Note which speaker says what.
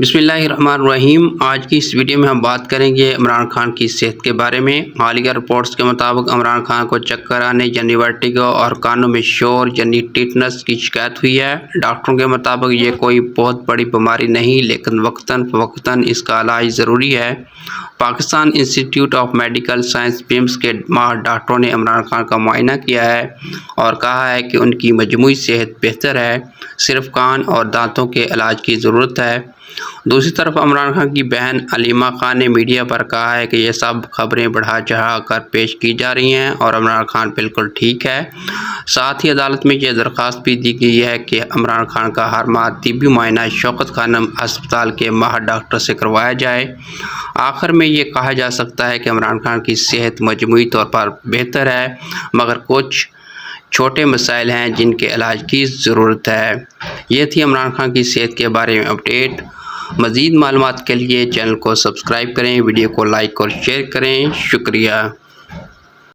Speaker 1: بسم اللہ الرحمن الرحیم۔ آج کی اس ویڈیو میں ہم بات کریں گے عمران خان کی صحت کے بارے میں۔ حالیہ رپورٹس کے مطابق عمران خان کو چکر آنے یعنی ورٹیگو اور کانوں میں شور یعنی ٹیٹنس کی شکایت ہوئی ہے۔ ڈاکٹروں کے مطابق یہ کوئی بہت بڑی بیماری نہیں، لیکن وقتاً فوقتاً اس کا علاج ضروری ہے۔ پاکستان انسٹی ٹیوٹ آف میڈیکل سائنس پمس کے ماہر ڈاکٹروں نے عمران خان کا معائنہ کیا ہے اور کہا ہے کہ ان کی مجموعی صحت بہتر ہے، صرف کان اور دانتوں کے علاج کی ضرورت ہے۔ دوسری طرف عمران خان کی بہن علیمہ خان نے میڈیا پر کہا ہے کہ یہ سب خبریں بڑھا چڑھا کر پیش کی جا رہی ہیں اور عمران خان بالکل ٹھیک ہے۔ ساتھ ہی عدالت میں یہ درخواست بھی دی گئی ہے کہ عمران خان کا ہر ماہ طبی معائنہ شوکت خانم ہسپتال کے ماہر ڈاکٹر سے کروایا جائے۔ آخر میں یہ کہا جا سکتا ہے کہ عمران خان کی صحت مجموعی طور پر بہتر ہے، مگر کچھ چھوٹے مسائل ہیں جن کے علاج کی ضرورت ہے۔ یہ تھی عمران خان کی صحت کے بارے میں اپڈیٹ۔ مزید معلومات کے لیے چینل کو سبسکرائب کریں، ویڈیو کو لائک اور شیئر کریں۔ شکریہ۔